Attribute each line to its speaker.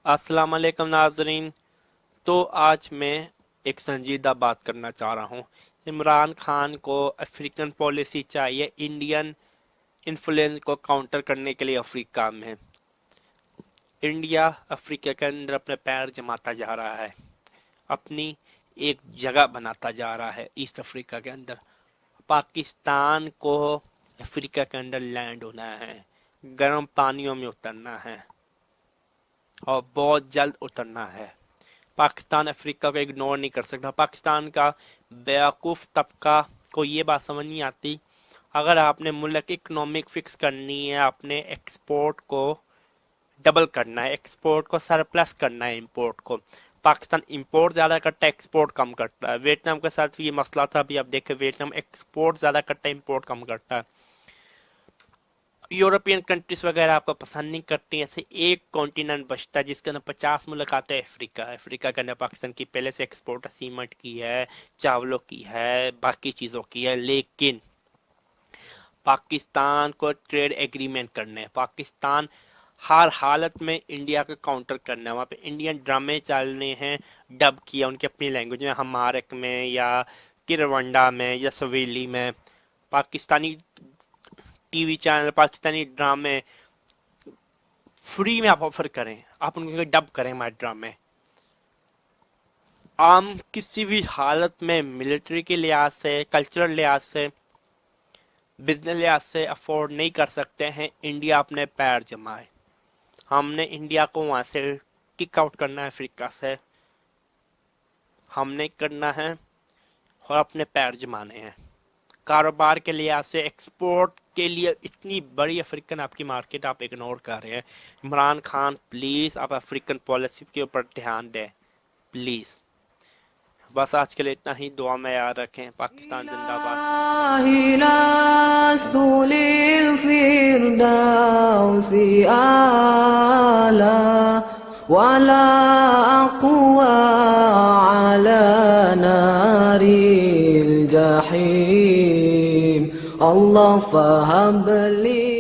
Speaker 1: अस्सलाम वालेकुम नाजरीन। तो आज मैं एक संजीदा बात करना चाह रहा हूँ। इमरान खान को अफ्रीकन पॉलिसी चाहिए इंडियन इन्फ्लुएंस को काउंटर करने के लिए अफ्रीका में। इंडिया अफ्रीका के अंदर अपने पैर जमाता जा रहा है, अपनी एक जगह बनाता जा रहा है ईस्ट अफ्रीका के अंदर। पाकिस्तान को अफ्रीका के अंदर लैंड होना है, गर्म पानियों में उतरना है और बहुत जल्द उतरना है। पाकिस्तान अफ्रीका को इग्नोर नहीं कर सकता। पाकिस्तान का बेवकूफ़ तबका को ये बात समझ नहीं आती, अगर आपने मुल्क इकनॉमिक फिक्स करनी है, आपने एक्सपोर्ट को डबल करना है, एक्सपोर्ट को सरप्लस करना है इंपोर्ट को। पाकिस्तान इंपोर्ट ज़्यादा करता है, एक्सपोर्ट कम करता है। वियतनाम के साथ भी ये मसला था, अभी आप देखें वियतनाम एक्सपोर्ट ज़्यादा करता है, इंपोर्ट कम करता है। यूरोपियन कंट्रीज वगैरह आपको पसंद नहीं करती। ऐसे एक कॉन्टिनेंट बचता है जिसके अंदर 50 मुल्क आते हैं, अफ्रीका। अफ्रीका के अंदर पाकिस्तान की पहले से एक्सपोर्ट सीमेंट की है, चावलों की है, बाकी चीज़ों की है। लेकिन पाकिस्तान को ट्रेड एग्रीमेंट करने हैं, पाकिस्तान हर हालत में इंडिया को काउंटर करना है। वहाँ पे इंडियन ड्रामे चलने हैं, डब किया उनकी अपनी लैंग्वेज में, हमारक में या किरवंडा में या सवेली में। पाकिस्तानी टीवी चैनल, पाकिस्तानी ड्रामे फ्री में आप ऑफर करें, आप उनके डब करें हमारे ड्रामे। आम किसी भी हालत में मिलिट्री के लिहाज से, कल्चरल लिहाज से, बिजनेस लिहाज से अफोर्ड नहीं कर सकते हैं इंडिया अपने पैर जमाए। हमने इंडिया को वहां से किक आउट करना है, अफ्रीका से हमने करना है और अपने पैर जमाने हैं। कारोबार के लिहाज से, एक्सपोर्ट के लिए इतनी बड़ी अफ्रीकन आपकी मार्केट आप इग्नोर कर रहे हैं। इमरान खान प्लीज़ आप अफ्रीकन पॉलिसी के ऊपर ध्यान दें प्लीज़। बस आज के लिए इतना ही, दुआ में याद रखें। पाकिस्तान जिंदाबाद।
Speaker 2: Allah faham beli